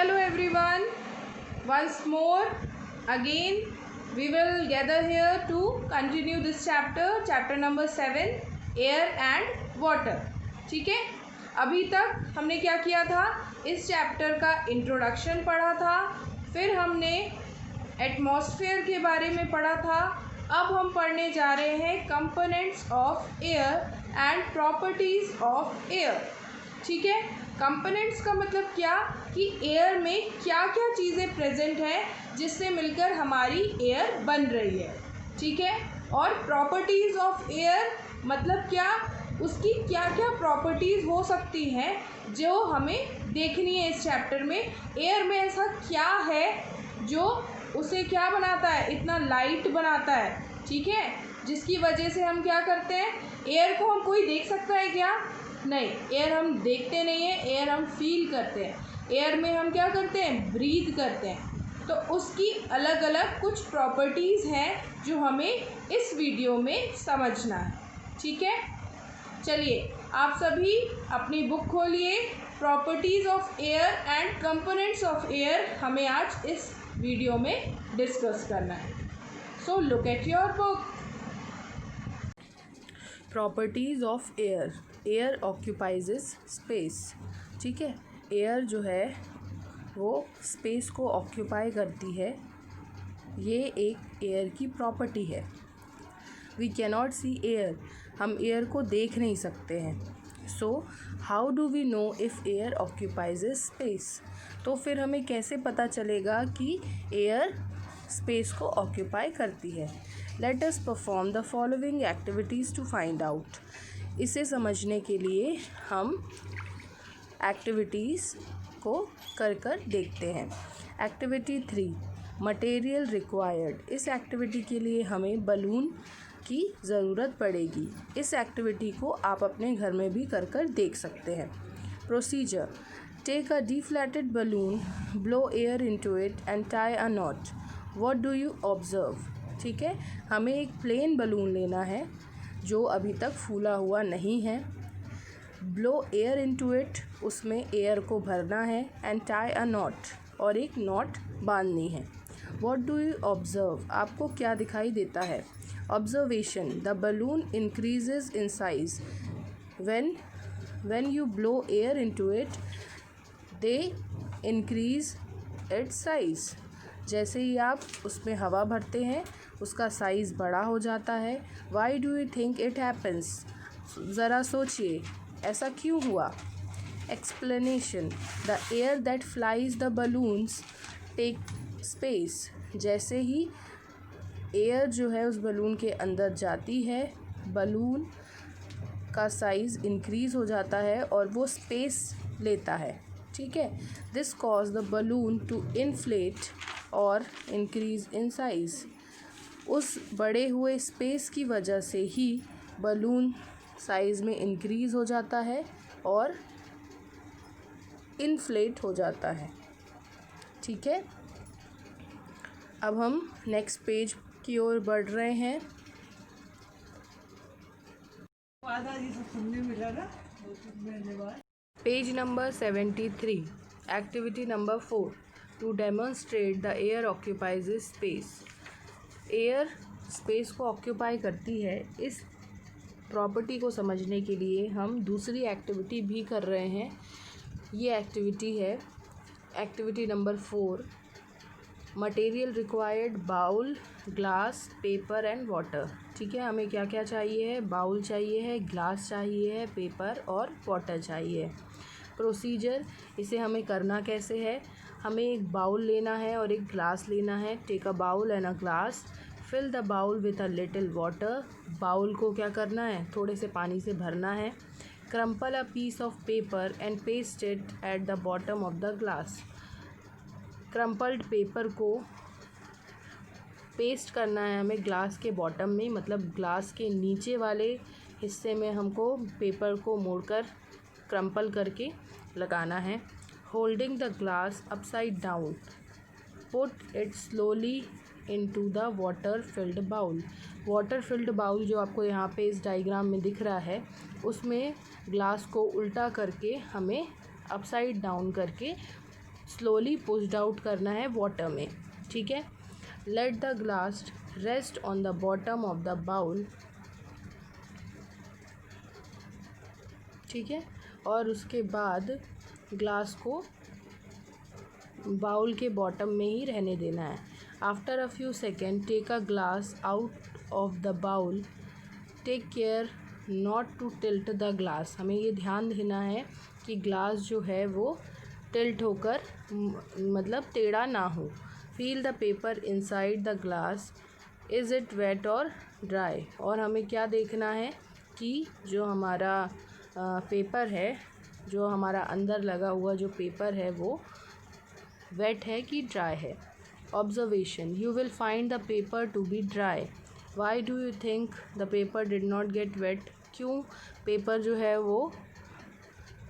Hello everyone, once more again we will gather here to continue this chapter number 7 air and water. ठीक है, अभी तक हमने क्या किया था, इस चैप्टर का इंट्रोडक्शन पढ़ा था, फिर हमने एटमॉस्फेयर के बारे में पढ़ा था। अब हम पढ़ने जा रहे हैं components of air and properties of air. ठीक है, कंपोनेंट्स का मतलब क्या कि एयर में क्या क्या चीज़ें प्रेजेंट हैं जिससे मिलकर हमारी एयर बन रही है। ठीक है, और प्रॉपर्टीज़ ऑफ एयर मतलब क्या, उसकी क्या क्या प्रॉपर्टीज़ हो सकती हैं जो हमें देखनी है इस चैप्टर में। एयर में ऐसा क्या है जो उसे क्या बनाता है, इतना लाइट बनाता है। ठीक है, जिसकी वजह से हम क्या करते हैं, एयर को हम कोई देख सकता है क्या? नहीं, एयर हम देखते नहीं हैं, एयर हम फील करते हैं। एयर में हम क्या करते हैं, ब्रीथ करते हैं। तो उसकी अलग अलग कुछ प्रॉपर्टीज़ हैं जो हमें इस वीडियो में समझना है। ठीक है, चलिए आप सभी अपनी बुक खोलिए। Properties of air and components of air हमें आज इस वीडियो में डिस्कस करना है। So look at your book. Properties of air. Air occupies space. ठीक है, एयर जो है वो स्पेस को ऑक्यूपाई करती है, ये एक एयर की प्रॉपर्टी है। वी कैनॉट सी एयर, हम एयर को देख नहीं सकते हैं। So how do we know if air occupies space, तो फिर हमें कैसे पता चलेगा कि एयर स्पेस को ऑक्यूपाई करती है। Let us perform the following activities to find out. इसे समझने के लिए हम एक्टिविटीज़ को कर देखते हैं। Activity 3, material required. इस एक्टिविटी के लिए हमें बलून की ज़रूरत पड़ेगी। इस एक्टिविटी को आप अपने घर में भी कर देख सकते हैं। Procedure: take a deflated balloon, blow air into it and tie a knot. What do you observe? ठीक है, हमें एक प्लेन बलून लेना है जो अभी तक फूला हुआ नहीं है। ब्लो एयर इनटू इट, उसमें एयर को भरना है। एंड टाई अ नॉट, और एक नॉट बांधनी है। What do you observe? आपको क्या दिखाई देता है? Observation: the balloon increases in size when you blow air into it, they increase its size. जैसे ही आप उसमें हवा भरते हैं उसका साइज़ बड़ा हो जाता है। Y do you think it happens? ज़रा सोचिए, ऐसा क्यों हुआ? Explanation: the air that flies the balloons tech space. जैसे ही एयर जो है उस बलून के अंदर जाती है, बलून का साइज़ इंक्रीज़ हो जाता है और वो स्पेस लेता है। ठीक है, this cause the balloon to inflate और इंक्रीज़ इन साइज़। उस बड़े हुए स्पेस की वजह से ही बलून साइज़ में इंक्रीज़ हो जाता है और इन्फ्लेट हो जाता है। ठीक है, अब हम नेक्स्ट पेज की ओर बढ़ रहे हैं। Page number 73, activity number 4, to demonstrate the air occupies space. Air space को ऑक्यूपाई करती है, इस प्रॉपर्टी को समझने के लिए हम दूसरी एक्टिविटी भी कर रहे हैं। ये एक्टिविटी है activity number 4, material required bowl, glass, paper and water. ठीक है, हमें क्या क्या चाहिए है? बाउल चाहिए है, ग्लास चाहिए है, पेपर और वाटर चाहिए। प्रोसीजर: इसे हमें करना कैसे है? हमें एक बाउल लेना है और एक ग्लास लेना है। Take a bowl and a glass, fill the bowl with a little water. Bowl को क्या करना है? थोड़े से पानी से भरना है। Crumple a piece of paper and paste it at the bottom of the glass. Crumpled paper को पेस्ट करना है हमें ग्लास के बॉटम में, मतलब ग्लास के नीचे वाले हिस्से में हमको पेपर को मोड़कर क्रम्पल करके लगाना है। Holding the glass upside down, put it slowly into the water filled bowl. Water filled bowl जो आपको यहाँ पे इस डायग्राम में दिख रहा है, उसमें ग्लास को उल्टा करके हमें अपसाइड डाउन करके स्लोली पुश्ड आउट करना है वाटर में, ठीक है। Let the glass rest on the bottom of the bowl, ठीक है, और उसके बाद ग्लास को बाउल के बॉटम में ही रहने देना है। After a few second take a glass out of the bowl, take care not to tilt the glass. हमें ये ध्यान देना है कि ग्लास जो है वो टिल्ट होकर मतलब टेढ़ा ना हो। Feel the paper inside the glass, is it wet और ड्राई। और हमें क्या देखना है कि जो हमारा पेपर है, जो हमारा अंदर लगा हुआ जो पेपर है वो वेट है कि ड्राई है। Observation, you will find the paper to be dry. Why do you think the paper did not get wet. क्यों पेपर जो है वो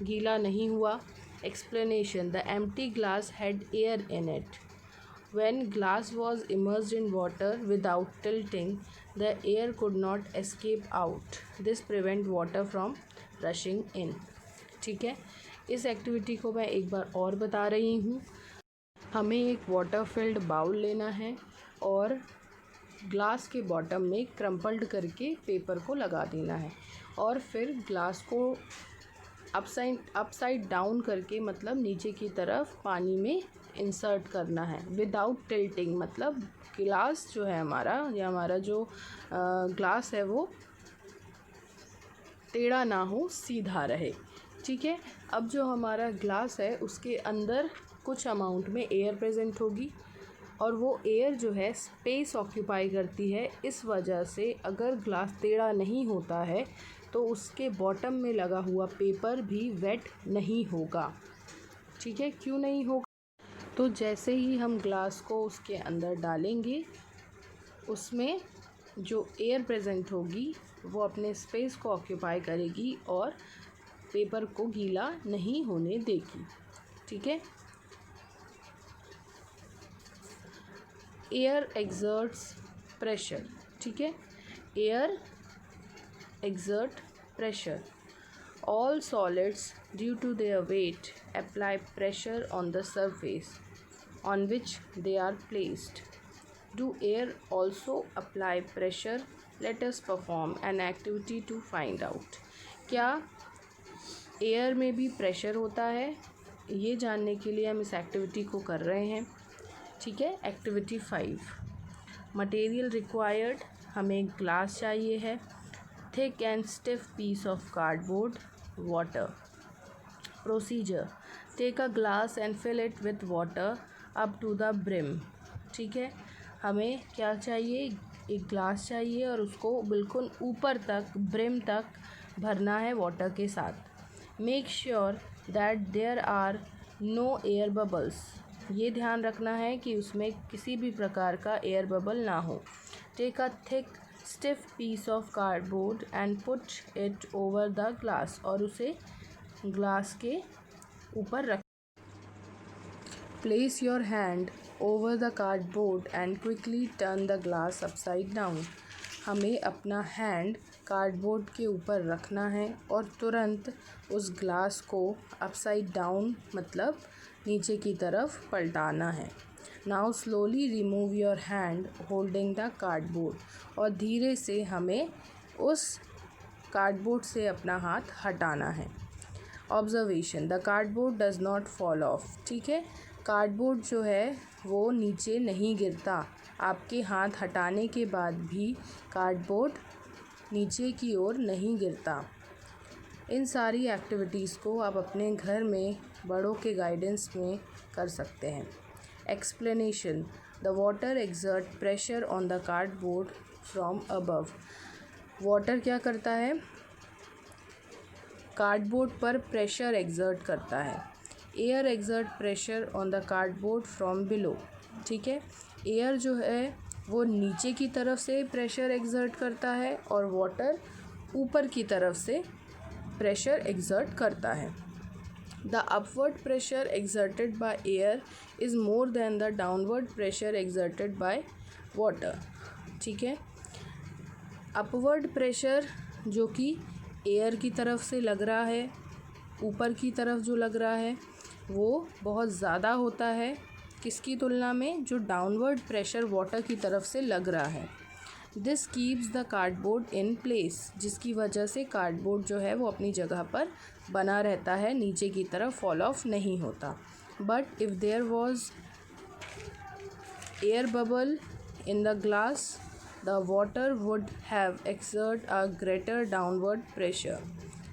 गीला नहीं हुआ। Explanation, the empty glass had air in it. When glass was immersed in water without tilting, the air could not escape out. This prevent water from rushing in. ठीक है, इस एक्टिविटी को मैं एक बार और बता रही हूँ। हमें एक वाटर फिल्ड बाउल लेना है और ग्लास के बॉटम में क्रम्पल्ड करके पेपर को लगा देना है और फिर ग्लास को अपसाइड डाउन करके मतलब नीचे की तरफ पानी में इंसर्ट करना है विदाउट टिल्टिंग। मतलब ग्लास जो है हमारा या हमारा जो ग्लास है वो टेढ़ा ना हो, सीधा रहे, ठीक है। अब जो हमारा ग्लास है उसके अंदर कुछ अमाउंट में एयर प्रेजेंट होगी और वो एयर जो है स्पेस ऑक्यूपाई करती है। इस वजह से अगर ग्लास टेढ़ा नहीं होता है तो उसके बॉटम में लगा हुआ पेपर भी वेट नहीं होगा, ठीक है। क्यों नहीं होगा? तो जैसे ही हम ग्लास को उसके अंदर डालेंगे उसमें जो एयर प्रेजेंट होगी वो अपने स्पेस को ऑक्यूपाई करेगी और पेपर को गीला नहीं होने देगी, ठीक है। एयर एक्सर्ट्स प्रेशर, ठीक है। Air exert pressure. All solids due to their weight apply pressure on the surface on which they are placed. Do air also apply pressure? Let us perform an activity to find out. क्या air में भी pressure होता है? ये जानने के लिए हम इस एक्टिविटी को कर रहे हैं, ठीक है। Activity 5, material required. हमें ग्लास चाहिए है, thick and stiff piece of cardboard, water. Procedure, take a glass and fill it with water up to the brim, ठीक है। हमें क्या चाहिए, एक ग्लास चाहिए और उसको बिल्कुल ऊपर तक ब्रिम तक भरना है वाटर के साथ। Make sure that there are no air bubbles, ये ध्यान रखना है कि उसमें किसी भी प्रकार का एयर बबल ना हो। Take a thick stiff piece of cardboard and put it over the glass, और उसे ग्लास के ऊपर रख। Place your hand over the cardboard and quickly turn the glass upside down. हमें अपना हैंड कार्डबोर्ड के ऊपर रखना है और तुरंत उस ग्लास को अपसाइड डाउन मतलब नीचे की तरफ पलटाना है। Now slowly remove your hand holding the cardboard, और धीरे से हमें उस कार्डबोर्ड से अपना हाथ हटाना है। Observation, the cardboard does not fall of, ठीक है। कार्डबोर्ड जो है वो नीचे नहीं गिरता। आपके हाथ हटाने के बाद भी कार्डबोर्ड नीचे की ओर नहीं गिरता। इन सारी एक्टिविटीज़ को आप अपने घर में बड़ों के गाइडेंस में कर सकते हैं। Explanation, the water exert pressure on the cardboard from above. Water क्या करता है, कार्डबोर्ड पर प्रेशर एक्सर्ट करता है। Air exert pressure on the cardboard from below, ठीक है। एयर जो है वो नीचे की तरफ से प्रेशर एक्सर्ट करता है और वाटर ऊपर की तरफ से प्रेशर एक्सर्ट करता है। The upward pressure exerted by air is more than the downward pressure exerted by water, ठीक है। अपवर्ड प्रेशर जो कि एयर की तरफ से लग रहा है, ऊपर की तरफ जो लग रहा है, वो बहुत ज़्यादा होता है किसकी तुलना में, जो डाउनवर्ड प्रेशर वाटर की तरफ से लग रहा है। This keeps the cardboard in place, जिसकी वजह से कार्डबोर्ड जो है वो अपनी जगह पर बना रहता है, नीचे की तरफ फॉल ऑफ नहीं होता। But if there was air bubble in the glass the water would have exert a greater downward pressure.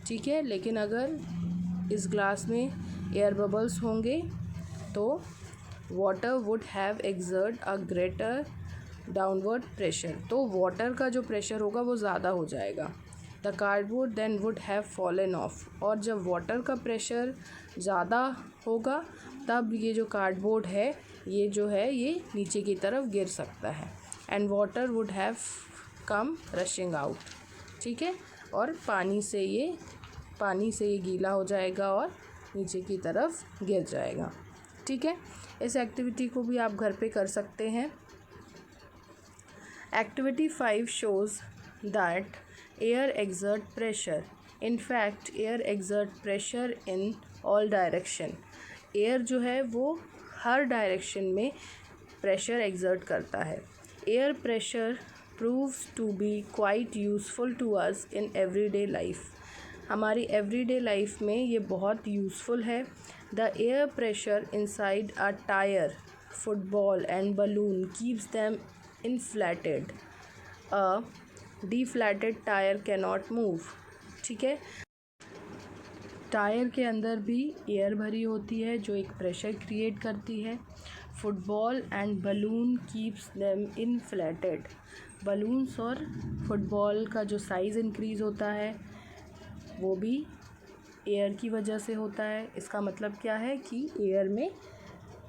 ठीक है, लेकिन अगर इस ग्लास में एयर बबल्स होंगे तो water would have exert a greater downward pressure, तो वाटर का जो प्रेशर होगा वो ज़्यादा हो जाएगा। The cardboard then would have fallen off, और जब वाटर का प्रेशर ज़्यादा होगा तब ये जो कार्डबोर्ड है ये जो है ये नीचे की तरफ गिर सकता है। And water would have come rushing out. ठीक है, और पानी से ये गीला हो जाएगा और नीचे की तरफ गिर जाएगा। ठीक है, इस एक्टिविटी को भी आप घर पे कर सकते हैं। Activity 5 shows that air exert pressure. In fact, air exert pressure in all direction. Air जो है वो हर डायरेक्शन में प्रेशर एक्सर्ट करता है। Air pressure proves to be quite useful to us in everyday life. हमारी एवरीडे लाइफ में ये बहुत यूज़फुल है। The air pressure inside a tyre, football and balloon keeps them inflated. A deflated tire cannot move. ठीक है, tyre के अंदर भी एयर भरी होती है जो एक प्रेशर क्रिएट करती है। Football and balloon keeps them inflated. Balloons और फुटबॉल का जो साइज़ इंक्रीज़ होता है वो भी एयर की वजह से होता है। इसका मतलब क्या है कि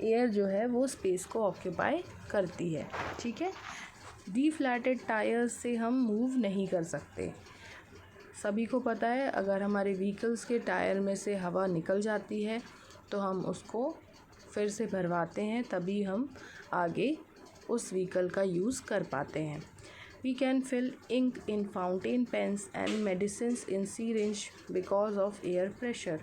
एयर जो है वो स्पेस को ऑक्यूपाई करती है। ठीक है, डिफ्लैटेड टायर्स से हम मूव नहीं कर सकते। सभी को पता है अगर हमारे व्हीकल्स के टायर में से हवा निकल जाती है तो हम उसको फिर से भरवाते हैं, तभी हम आगे उस व्हीकल का यूज़ कर पाते हैं। We can fill ink in fountain pens and medicines in syringe because of air pressure.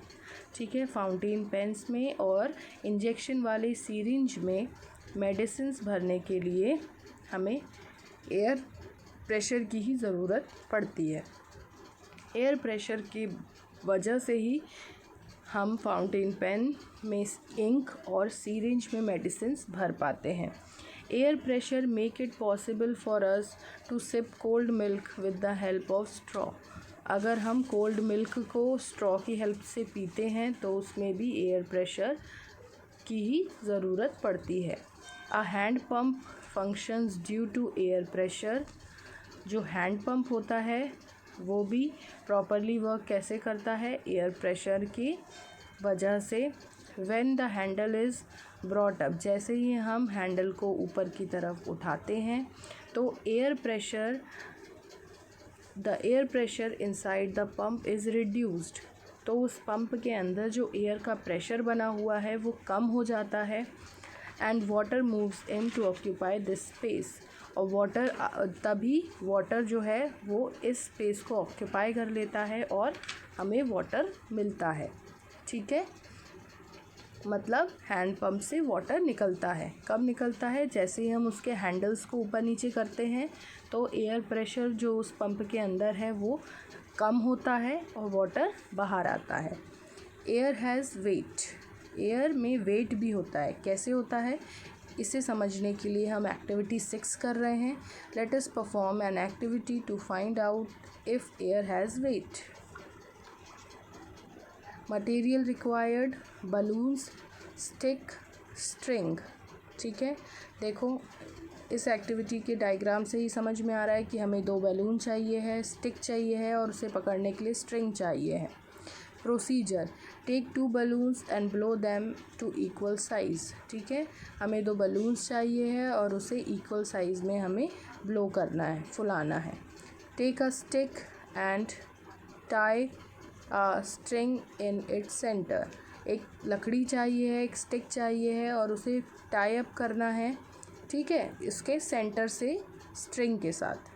ठीक है, फाउंटेन पेन्स में और इंजेक्शन वाले सीरिंज में मेडिसिन्स भरने के लिए हमें एयर प्रेशर की ही ज़रूरत पड़ती है। एयर प्रेशर की वजह से ही हम फाउंटेन पेन में इंक और सीरिंज में मेडिसिन्स भर पाते हैं। Air pressure make it possible for us to sip cold milk with the help of straw. अगर हम कोल्ड मिल्क को स्ट्रॉ की हेल्प से पीते हैं तो उसमें भी एयर प्रेशर की ही ज़रूरत पड़ती है। A hand pump functions due to air pressure. जो हैंड पंप होता है वो भी प्रॉपरली वर्क कैसे करता है, एयर प्रेशर की वजह से। When the handle is brought up, जैसे ही हम हैंडल को ऊपर की तरफ उठाते हैं तो the air pressure inside the pump is reduced, तो उस पंप के अंदर जो एयर का प्रेशर बना हुआ है वो कम हो जाता है। And water moves in to occupy this space, और तभी वाटर जो है वो इस स्पेस को ऑक्यूपाई कर लेता है और हमें वाटर मिलता है। ठीक है, मतलब हैंड पंप से वाटर निकलता है। कब निकलता है, जैसे ही हम उसके हैंडल्स को ऊपर नीचे करते हैं तो एयर प्रेशर जो उस पंप के अंदर है वो कम होता है और वाटर बाहर आता है। एयर हैज़ वेट, एयर में वेट भी होता है। कैसे होता है, इसे समझने के लिए हम एक्टिविटी 6 कर रहे हैं। Let us perform an activity to find out if air has weight. Material required, balloons, stick, string. ठीक है, देखो इस एक्टिविटी के डायग्राम से ही समझ में आ रहा है कि हमें 2 बैलून चाहिए है, स्टिक चाहिए है और उसे पकड़ने के लिए स्ट्रिंग चाहिए है। Procedure, take 2 balloons and blow them to equal size. ठीक है, हमें 2 बलून्स चाहिए है और उसे इक्वल साइज़ में हमें ब्लो करना है, फुलाना है। Take a stick and tie string in its centre, एक लकड़ी चाहिए है, एक स्टिक चाहिए है और उसे टाई अप करना है। ठीक है, इसके सेंटर से स्ट्रिंग के साथ।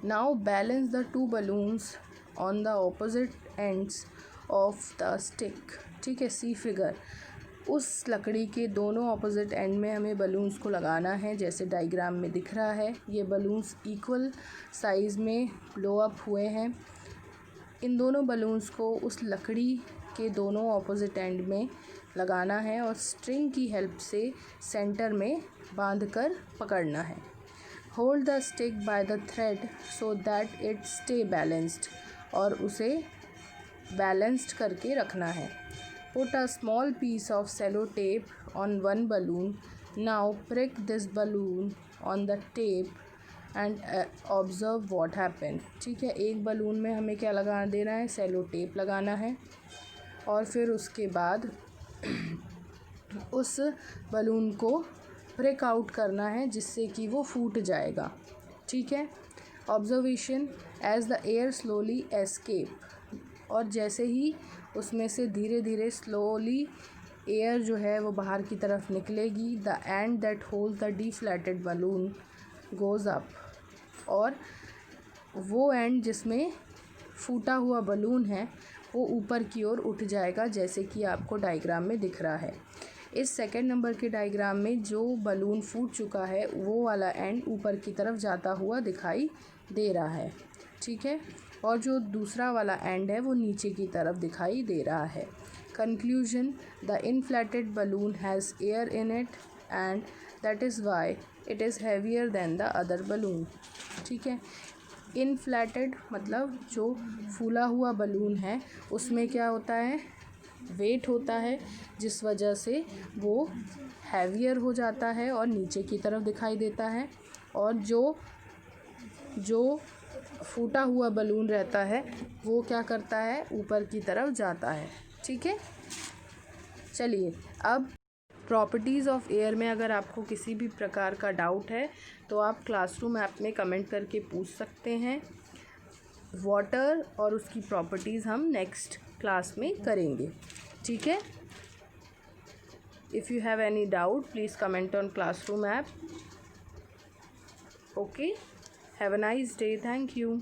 Now balance the 2 balloons on the opposite ends of the stick. ठीक है। सी फिगर, उस लकड़ी के दोनों ऑपोजिट एंड में हमें बलून्स को लगाना है, जैसे डायग्राम में दिख रहा है। ये बलून्स इक्वल साइज़ में ब्लो अप हुए हैं। इन दोनों बलून्स को उस लकड़ी के दोनों ऑपोजिट एंड में लगाना है और स्ट्रिंग की हेल्प से सेंटर में बांधकर पकड़ना है। Hold the stick by the thread so that it stay balanced, और उसे बैलेंस्ड करके रखना है। Put a small piece of cello tape on one balloon. Now prick this balloon on the tape and observe what happen. ठीक है, एक balloon में हमें क्या लगा देना है, सेलो टेप लगाना है, और फिर उसके बाद उस बलून को ब्रेक आउट करना है जिससे कि वो फूट जाएगा। ठीक है। Observation, as the air slowly escape, और जैसे ही उसमें से धीरे धीरे स्लोली एयर जो है वो बाहर की तरफ निकलेगी, the end that hold the deflated balloon goes up, और वो एंड जिसमें फूटा हुआ बलून है वो ऊपर की ओर उठ जाएगा, जैसे कि आपको डायग्राम में दिख रहा है। इस सेकंड नंबर के डायग्राम में जो बलून फूट चुका है वो वाला एंड ऊपर की तरफ जाता हुआ दिखाई दे रहा है। ठीक है, और जो दूसरा वाला एंड है वो नीचे की तरफ दिखाई दे रहा है। Conclusion, the inflated balloon has air in it and that is why it is heavier than the other balloon. ठीक है, इनफ्लेटेड मतलब जो फूला हुआ बलून है उसमें क्या होता है, वेट होता है, जिस वजह से वो हैवियर हो जाता है और नीचे की तरफ दिखाई देता है, और जो फूटा हुआ बलून रहता है वो क्या करता है, ऊपर की तरफ जाता है। ठीक है, चलिए अब प्रॉपर्टीज़ ऑफ एयर में अगर आपको किसी भी प्रकार का डाउट है तो आप क्लासरूम ऐप में कमेंट करके पूछ सकते हैं। वाटर और उसकी प्रॉपर्टीज़ हम नेक्स्ट क्लास में करेंगे। ठीक है, if you have any doubt please comment on classroom app. Okay, have a nice day, thank you.